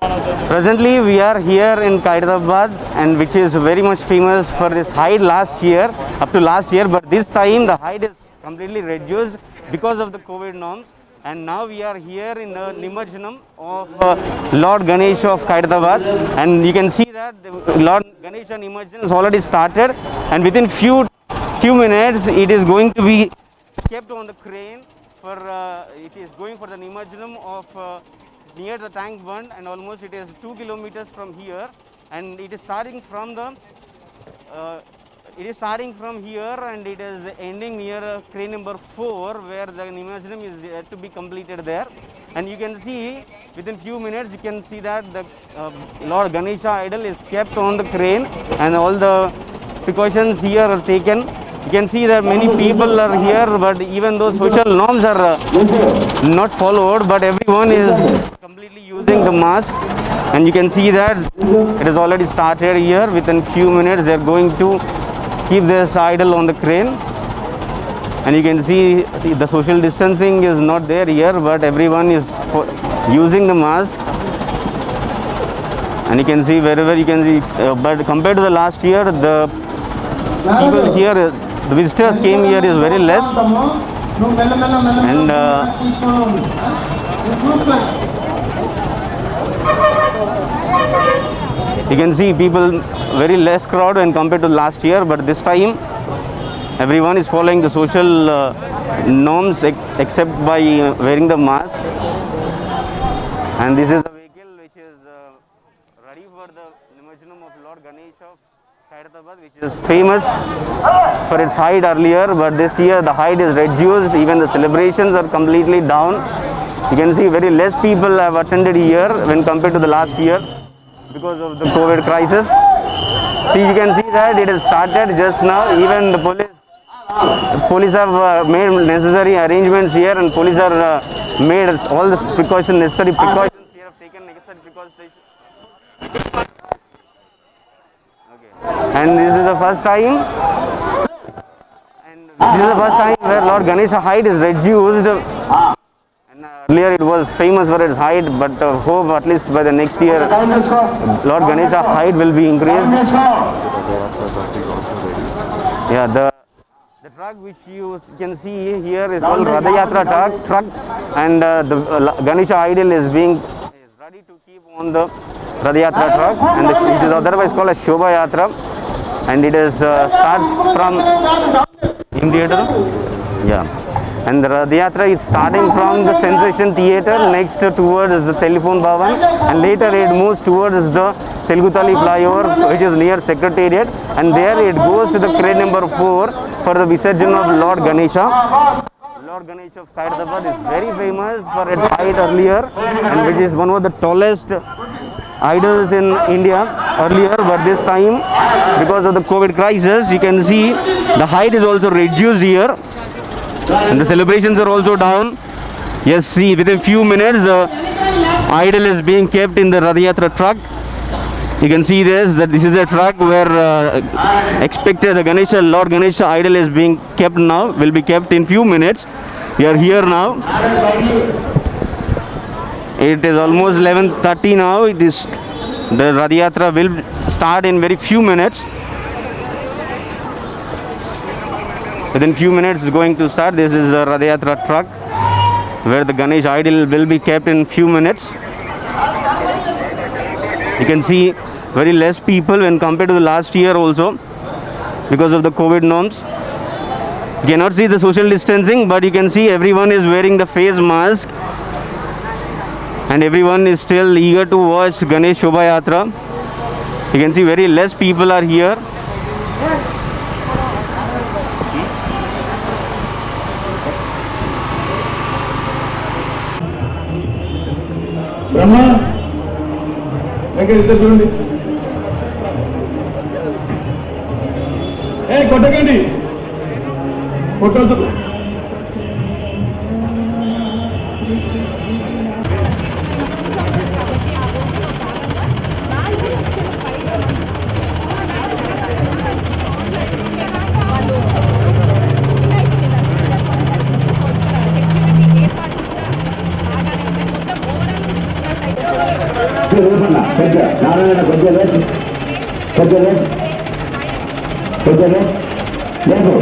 Presently, we are here in Khairabad, and which is very much famous for this height last year, up to last year. But this time, the height is completely reduced because of the COVID norms. And now we are here in the Nimajjanam of Lord Ganesha of Khairabad, and you can see that the Lord Ganesha Nimajjanam has already started, and within few minutes, it is going to be kept on the crane for it is going for the Nimajjanam of near the tank bund, and almost it is 2 kilometers from here, and it is starting from the here, and it is ending near crane number 4 where the Nimajjanam is yet to be completed there. And you can see within few minutes you can see that the Lord Ganesha idol is kept on the crane, and all the precautions here are taken. You can see that many people are here, but even though social norms are not followed, but everyone is completely using the mask. And you can see that it has already started here. Within few minutes they are going to keep this idol on the crane. And you can see the social distancing is not there here, but everyone is using the mask. And you can see wherever you can see, but compared to the last year, the people here, the visitors came here is very less. And you can see people very less crowd when compared to last year, but this time everyone is following the social norms except by wearing the mask. And this is the vehicle which is ready for the Nimajjanam of Lord Ganesha of Khairabad, which is famous for its height earlier, but this year the height is reduced. Even the celebrations are completely down. You can see very less people have attended here when compared to the last year because of the COVID crisis. See, you can see that it has started just now. Even the police have made necessary arrangements here, and police are made all the necessary precautions here, have taken necessary precautions. And this is the first time, where Lord Ganesha height is reduced. And earlier it was famous for its height, but hope at least by the next year Lord Ganesha height will be increased. Yeah, the truck which you can see here is called Radayatra truck, and the Ganesha idol is ready to keep on the Radayatra truck, and it is otherwise called a Shobha Yatra, and it is starts from theater. Yeah, and the Radayatra is starting from the Sensation Theatre next towards the Telephone Bhavan, and later it moves towards the Telugu Tali flyover, which is near Secretariat, and there it goes to the crane number 4 for the Visarjan of Lord Ganesha. Lord Ganesha of Khairabad is very famous for its height earlier, and which is one of the tallest idols in India earlier, but this time because of the COVID crisis, you can see the height is also reduced here, and the celebrations are also down. Yes, see, within few minutes the idol is being kept in the Radayatra truck. You can see this, that this is a truck where expected the Lord Ganesha idol is being kept now, will be kept in few minutes. We are here now. It is almost 11:30 now. The Radayatra will start in very few minutes. Within few minutes is going to start. This is the Radayatra truck where the Ganesh idol will be kept in few minutes. You can see very less people when compared to the last year also because of the COVID norms. You cannot see the social distancing, but you can see everyone is wearing the face mask, and everyone is still eager to watch Ganesh Shobha Yatra. You can see very less people are here. Brahma, hey, కొట్టకండి కొట్టొద్దు. రూపన్న కొంచెం నారాయణ కొంచెం లేదు కొంచెం లేదు కొంచెం లేదు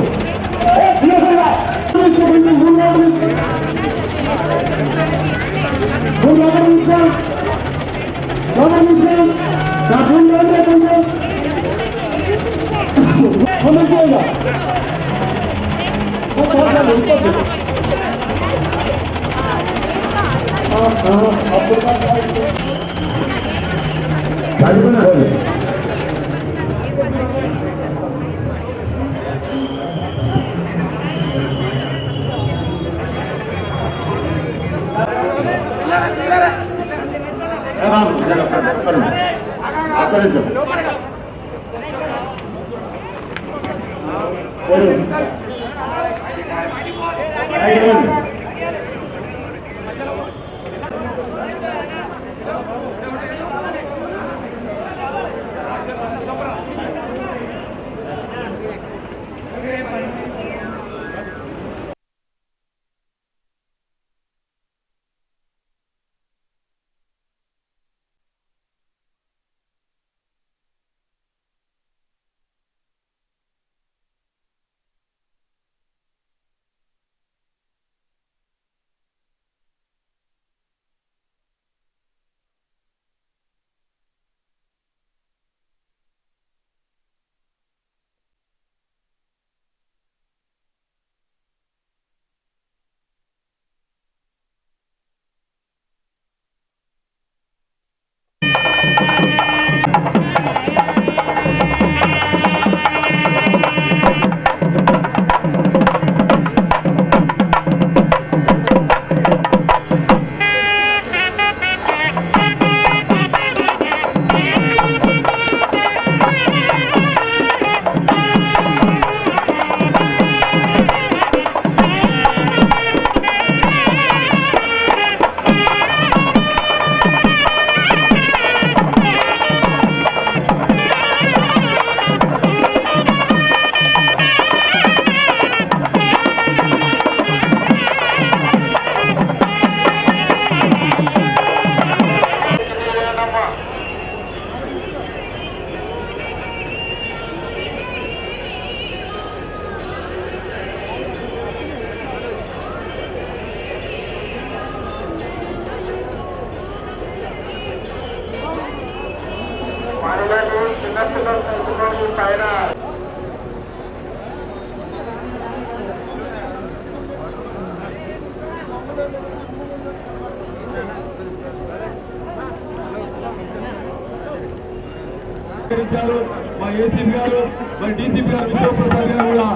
మా ACP గారు మరి డీసీపీ గారు విశ్వప్రసాద్ గారు కూడా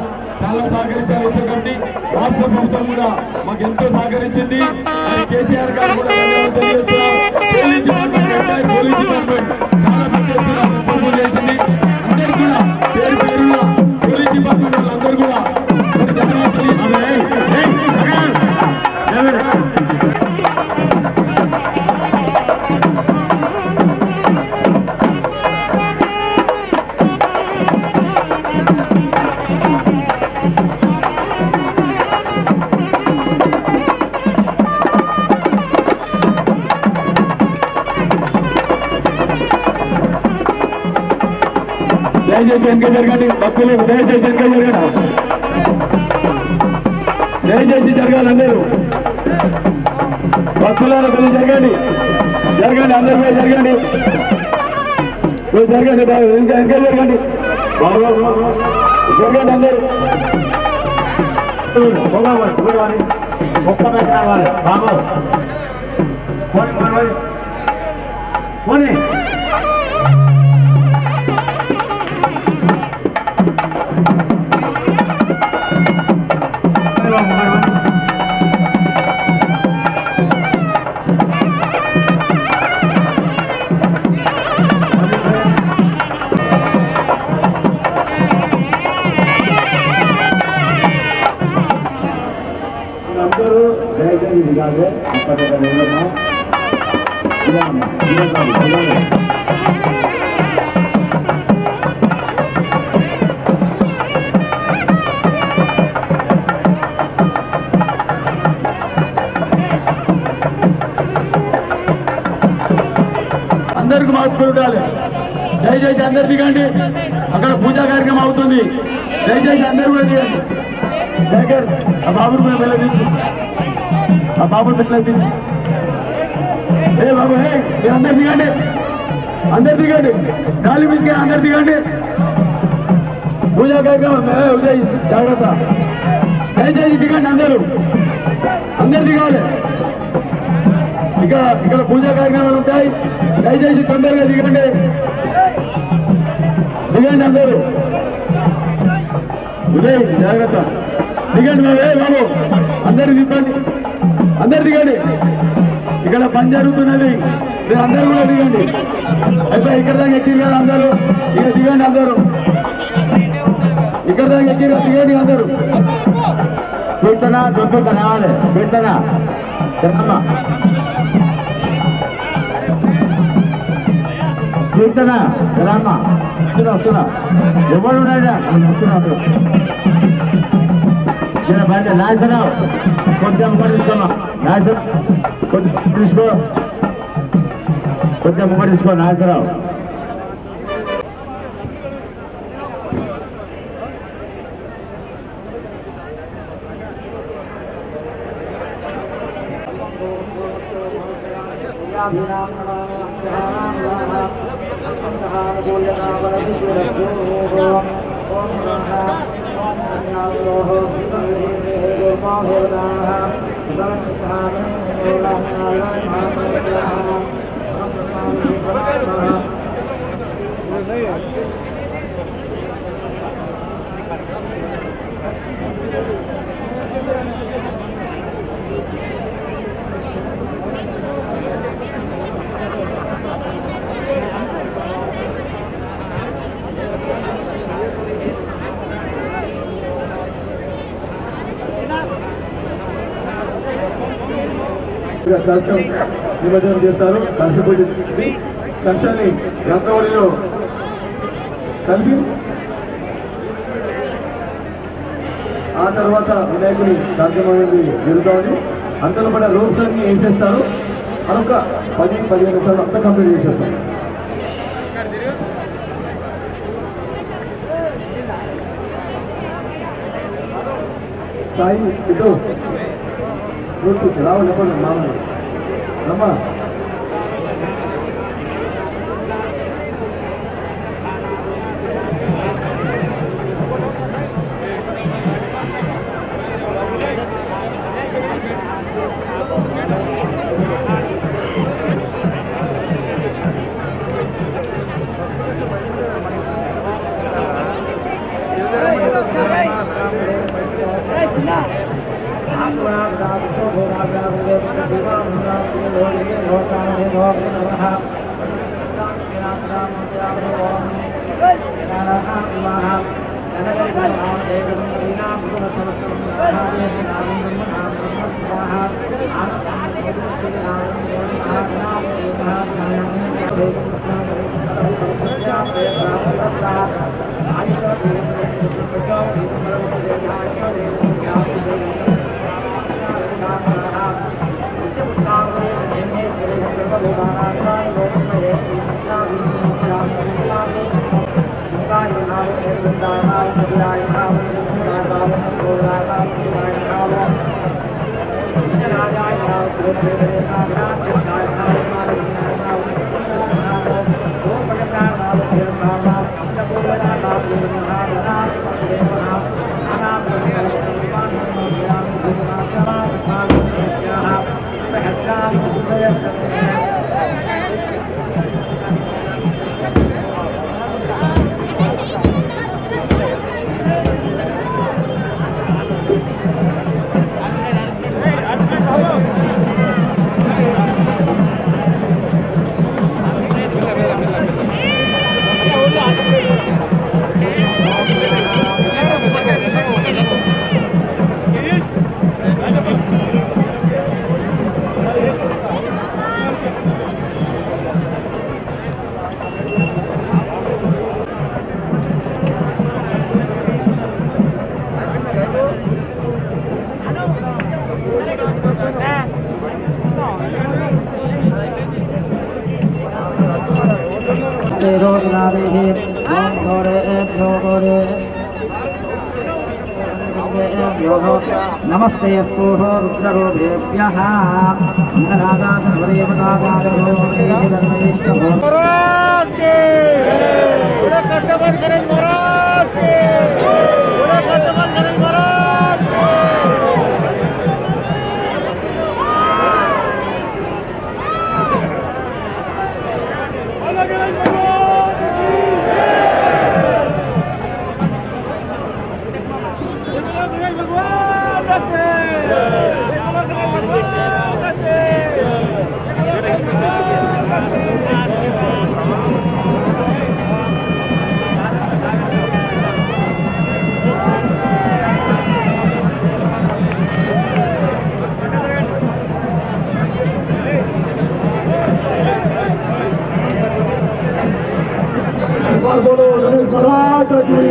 చాలా సహకరించారు. కమిటీ రాష్ట్ర ప్రభుత్వం కూడా మాకు ఎంతో సహకరించింది. మరి కేసీఆర్ గారు కూడా ధన్యవాదాలు తెలియజేస్తున్నాం. పోలీస్ డిపార్ట్మెంట్ చాలా పెద్ద ఎత్తున సక్సెస్ఫుల్ చేసింది. అందరు కూడా పేరు పేరున పోలీస్ డిపార్ట్మెంట్ వాళ్ళందరూ కూడా మరి ధన్యవాదాలు దయచేసి వెనక జరగండి. భక్తులు దయచేసి వెనక జరగండి. దయచేసి జరగాలి అందరూ భక్తులను కొంచెం జరగండి. జరగండి అందరూ పోయి జరగండి. పోయి జరగండి బాబు వెనక జరగండి. జరగండి అందరూ ఒక్క మీద రావాలి బాబు పోనీ అందరూ దయచేసి దిగాలి. అక్కడ మాస్కులు ఉండాలి. దయచేసి అందరు దిగండి. అక్కడ పూజా కార్యక్రమం అవుతుంది. దయచేసి అందరూ కూడా దిగండి. దగ్గర ఆ బాబుని మేము వెళ్ళదించు. ఆ బాబుని వెళ్ళదించు. ఏ బాబు మీరు అందరు దిగండి. అందరు దిగండి. గాలి మీద అందరు దిగండి. పూజా కార్యక్రమం ఉదయ్ జాగ్రత్త. దయచేసి దిగండి. అందరు దిగాలి. ఇక్కడ పూజా కార్యక్రమాలు ఉంటాయి. దయచేసి తొందరగా దిగండి. అందరూ ఉదయ్ జాగ్రత్త. దిగండి బాబు. అందరు దిగండి. ఇక్కడ పని జరుగుతున్నది. మీరు అందరూ కూడా దిగండి. అయిపోయి ఇక్కడ దాకా ఎక్కిరు కదా అందరూ. ఇక దిగండి అందరూ. ఇక్కడ దాకా ఎక్కిరు దిగండి అందరూ. కీర్తన దొంగ రావాలి. కీర్తన కీర్తన రామ్మ వస్తున్నా. ఎవరు ఉన్నాడా వస్తున్నాడు. బండి నాశనం కొంచెం ముంగడు తీసుకోమా. నాశనం కొంచెం తీసుకో. కొంచెం ముంగడు తీసుకో. నాశనం కలశం నిమజ్జనం చేస్తారు. కలశ పూజ కలశాన్ని యంత్రవడిలో కలిపి ఆ తర్వాత వినాయకుని కార్యక్రమం అనేది జరుగుతుంది. అంతలో పడే రూమ్స్ అన్ని వేసేస్తారు. మరొక 10-15 నిమిషాలు అంతా కంప్లీట్ చేసేస్తారు. సాయి ఇటు రావు చెప్పండి మామ రమ్మా. नमस्ते स्तोः रुद्ररूपेभ्यः बोलो गणेश महाराज की,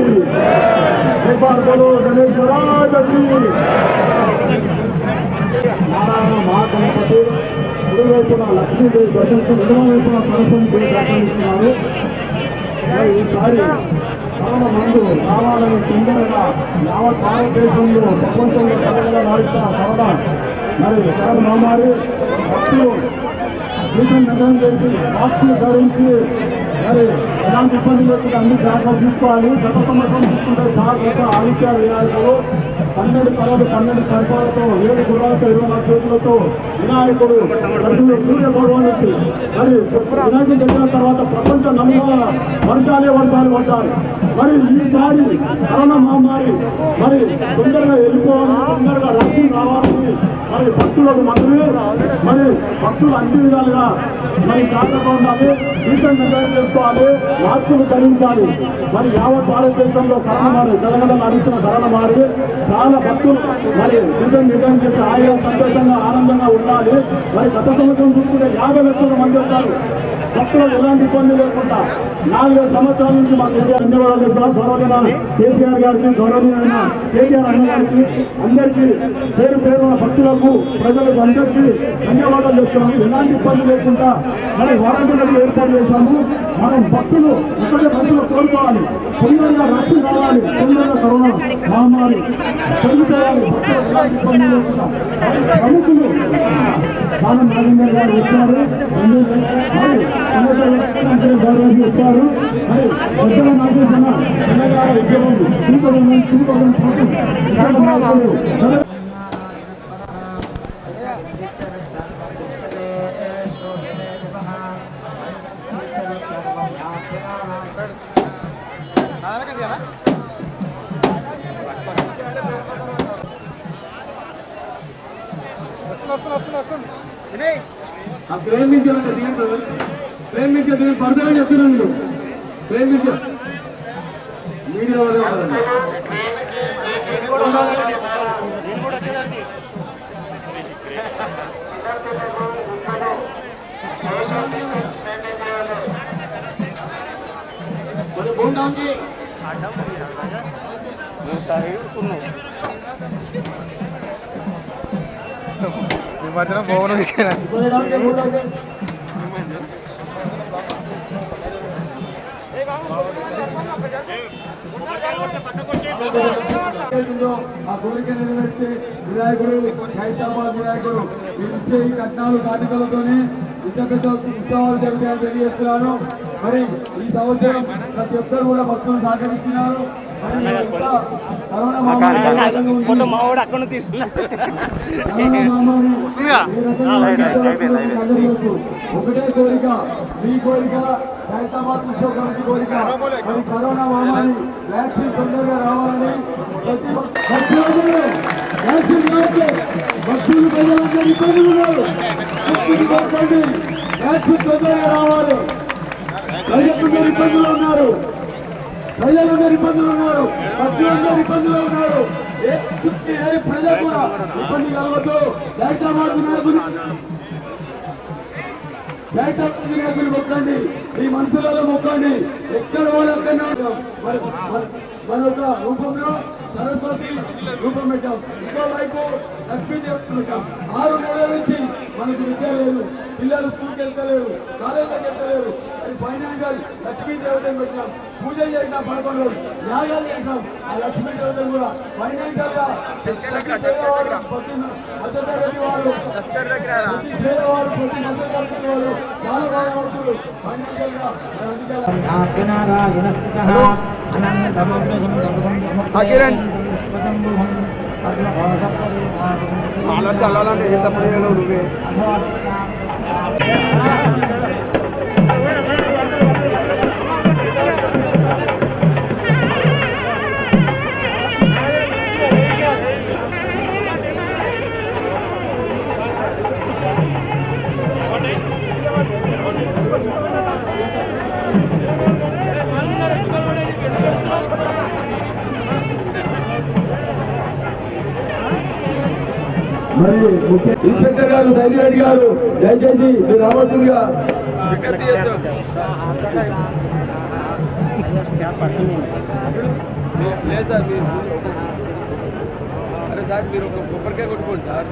एक बार बोलो गणेश महाराज की। నారాయణ మహాగణపతి కుడివైపున లక్ష్మీదేవి దర్శించి ఎడమవైపున సరస్వతిదేవి దర్శిస్తున్నారు. ఈసారి చాలా మంది రావాలని తొందరగా యావత్ భారతదేశంలో ప్రపంచంలో కలగల నాడుతున్న కరోనా మరి కరోనా మహమ్మారి భక్తులు దేశం నిర్ణయం చేసి మాస్కులు ధరించి మరి ఎలాంటి ఇబ్బంది లేకుండా అన్ని జాగ్రత్తలు తీసుకోవాలి. గత సంవత్సరం తీసుకుంటే జాగ్రత్త ఆరోగ్య వినాయకులు 12 తరాలు 12 సర్పాలతో 7 గుర్రాలతో 24 చేతులతో వినాయకుడు సూర్య భగవానుడికి మరి వినాయకుడు జరిగిన తర్వాత ప్రపంచ నమ్మకాల వర్షాలు పడ్డారు. మరి ఈసారి కరోనా మహమ్మారి మరి తొందరగా వెళ్ళిపోవాలి, తొందరగా రక్షణ రావాలని మరి భక్తులకు మనవి, మరి భక్తులు అన్ని విధాలుగా మరి జాగ్రత్తగా ఉండాలి, జీతం నిర్ణయం చేసుకోవాలి, మాస్కులు ధరించాలి. మరి యావత్ భారతదేశంలో కరోనా మారి తెలంగాణ నడుస్తున్న కరోనా మారి చాలా భక్తులు మరి జీతం నిర్ణయం చేసి ఆయన సంతోషంగా ఆనందంగా ఉండాలి. మరి గత సంవత్సరం చూసుకుంటే 50 లక్షల మంది వచ్చారు. భక్తులకు ఎలాంటి ఇబ్బంది లేకుండా 4 సంవత్సరాల నుంచి మాకు ధన్యవాదాలు చెప్తాం. గౌరవనీయ కేసీఆర్ గారికి, గౌరవనీయమైన కేటీఆర్ అన్న గారికి, అందరికీ పేరు పేరున్న భక్తులకు ప్రజలకు అందరికీ ధన్యవాదాలు చెప్తున్నాము. ఎలాంటి ఇబ్బంది లేకుండా మరి వారంటీలకు ఏర్పాటు చేశాము. మనం భక్తులు ఒకటే భక్తులు కోరుకోవాలి, తొందరగా రక్షణ కావాలి, తొందరగా కరోనా మహమ్మారి పెరుగుకోవాలి, భక్తులకు ఎలాంటి ఇబ్బంది లేకుండా. ప్రముఖులు దానం నాగేందర్ గారు వచ్చారు, గౌరవం ఇస్తారు. మరి పెద్దల నాగేశ్వర తెలంగాణ ఉద్యమం ప్రేమించాలంటే ప్రేమించే దీన్ని పడతానని చెప్తున్నాను. మీరు ప్రేమించే మీడియా వాళ్ళే మధ్యన భవనం ఆ కోరిక నెరవేర్చే వినాయకుడు హైదరాబాద్ వినాయకుడు పిలిచే ఈ కట్నాలు కాటికలతోనే ఇంత పెద్ద ఉత్సవాలు జరుగుతాయని తెలియజేస్తున్నాను. మరి ఈ సంవత్సరం ప్రతి ఒక్కరు కూడా భక్తులు సహకరించినారు. ఒకటే కోరిక, మీ కోరిక, హైదరాబాద్ ఉద్యోగానికి కోరిక, మరి కరోనా మహమ్మారి వ్యాక్సిన్ తొందరగా రావాలని ప్రతి భక్తులు ప్రజలందరూ ఇబ్బందులు ఉన్నారు. వ్యాక్సిన్ తొందరగా రావాలి. ప్రజలందరూ ఇబ్బందులు ఉన్నారు, ప్రజలందరూ ఇబ్బందులు ఉన్నారు, భక్తులందరూ ఇబ్బందులు ఉన్నారు. ఏ ప్రజలు కూడా ఇబ్బంది కలవద్దు. హైదరాబాద్ వినాయకులు మొక్కండి, ఈ మనుషులలో మొక్కండి, ఎక్కడ వాళ్ళు అక్కడనే ఉంటాం. మన ఒక రూపంలో సరస్వతి రూపం పెట్టాం, ఇంకో వైపు లక్ష్మీదేవి పెట్టాం. 6 నెలల నుంచి మనకు విద్య లేదు, పిల్లలు స్కూల్కి వెళ్తలేరు, కాలేజీకి వెళ్తలేరు. అది ఫైనాన్షియల్ లక్ష్మీ దేవతను పెట్టినాం, పూజ చేసినాం 11 రోజులు, యాగాలు చేసినాం. ఆ లక్ష్మీ దేవతను కూడా ఫైనాన్షియల్ గా ప్రతి మధ్యతరగతి వారు, ప్రతి పేదవారు, ప్రతి మధ్యతరగతి వారు చాలా బాధపడుతున్నారు ఫైనాన్షియల్ గా. అలాంటి ఎంత ప్రయోజనం నువ్వే మరి ఇన్స్పెక్టర్ గారు సైదిరెడ్డి గారు దయచేసి మీరు రావాల్సిందిగా విజ్ఞప్తి చేస్తాం. లేదు సార్, అరే సార్ మీరు ఒక కొబ్బరికాయ కొట్టుకోండి సార్.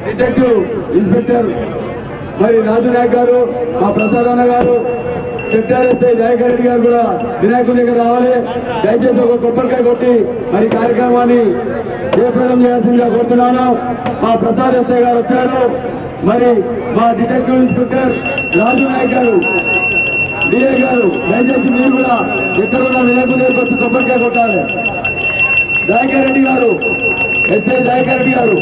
డిటెక్టివ్ ఇన్స్పెక్టర్ మరి రాజు నాయక్ గారు, మా ప్రసాద్ అన్న గారు, సెక్టర్ ఎస్ఐ దయాకర్ రెడ్డి గారు కూడా వినాయకుడి దగ్గర రావాలి. దయచేసి ఒక కొబ్బరికాయ కొట్టి మరి కార్యక్రమాన్ని జయప్రదం చేయాల్సిందిగా కోరుతున్నాను. మా ప్రసాద్ ఎస్ఐ గారు వచ్చారు. మరి మా డిటెక్టివ్ ఇన్స్పెక్టర్ రాజు నాయక్ గారు, డిఐ గారు, దయచేసి మీరు కూడా ఎక్కడున్న వినాయకుడి దగ్గరకు వచ్చి కొబ్బరికాయ కొట్టాలి. దయాకర్ రెడ్డి గారు, ఎస్ఐ దయాకర్ రెడ్డి గారు.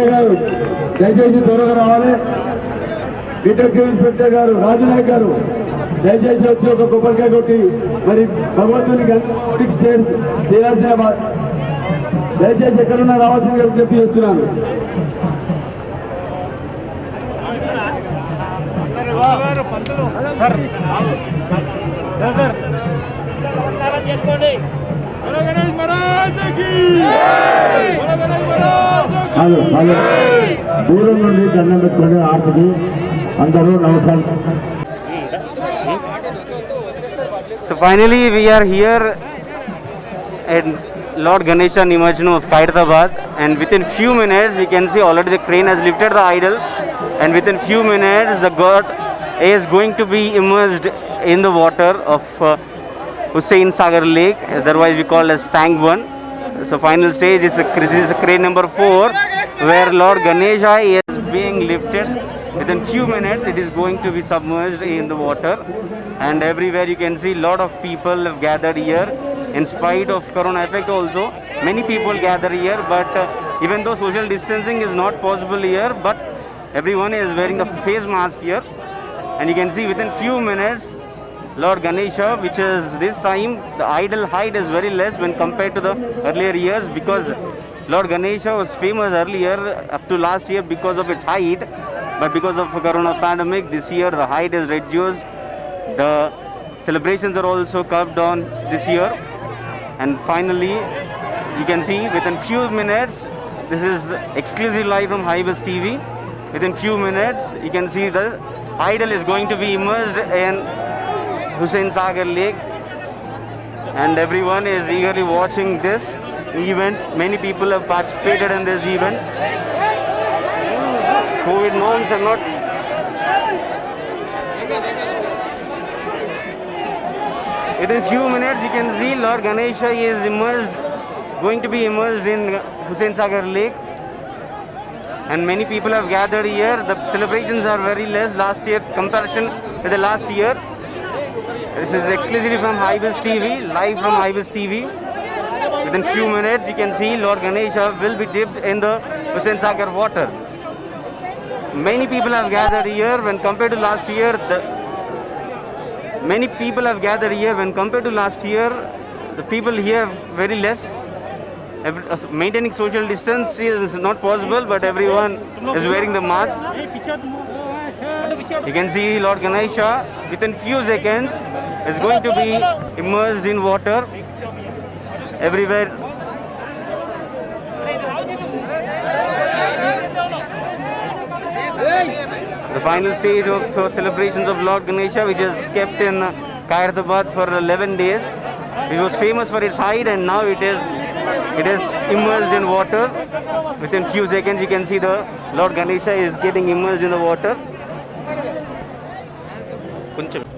గారు దయచేసి త్వరగా రావాలి. డిటెక్టివ్ ఇన్స్పెక్టర్ గారు రాజు నాయక్ గారు దయచేసి వచ్చి ఒక కొబ్బరికాయ కొట్టి మరి భగవంతునికి చేయాల్సిన దయచేసి ఎక్కడున్నా రావాల్సిందిగా విజ్ఞప్తి చేస్తున్నాను. దూరం నుండి దండం పెట్టుకుని ఆర్తికి అందరూ నమస్కారం. So finally we are here at Lord Ganesha Nimajanam of Khairathabad, and within few minutes you can see already the crane has lifted the idol, and within few minutes the god is going to be immersed in the water of Hussain Sagar Lake, otherwise we call as Tank 1. So final stage is this is crane number 4 where Lord Ganesha is being lifted. Within few minutes it is going to be submerged in the water, and everywhere you can see lot of people have gathered here. In spite of corona effect also, many people gather here, but even though social distancing is not possible here, but everyone is wearing the face mask here, and you can see within few minutes Lord Ganesha, which is this time the idol height is very less when compared to the earlier years, because Lord Ganesha was famous earlier up to last year because of its height, but because of corona pandemic this year the height is reduced. The celebrations are also cut down this year, and finally you can see within few minutes, this is exclusive live from Hybus TV. Within few minutes you can see the idol is going to be immersed in Hussain Sagar Lake, and everyone is eagerly watching this event. Many people have participated in this event. COVID norms are not. Within few minutes you can see Lord Ganesha is immersed, going to be immersed in Hussain Sagar Lake, and many people have gathered here. The celebrations are very less last year comparison with the last year. This is exclusively from Hybus TV, live from Hybus TV. Within few minutes you can see Lord Ganesha will be dipped in the Hussain Sagar water. Many people have gathered here when compared to last year. Many people have gathered here when compared to last year. the people here very less. Maintaining social distance is not possible, but everyone is wearing the mask. You can see Lord Ganesha within few seconds is going to be immersed in water everywhere. The final stage of celebrations of Lord Ganesha, which is kept in Khairatabad for 11 days. It was famous for its height, and now it is immersed in water. Within few seconds, you can see the Lord Ganesha is getting immersed in the water. Kuncham.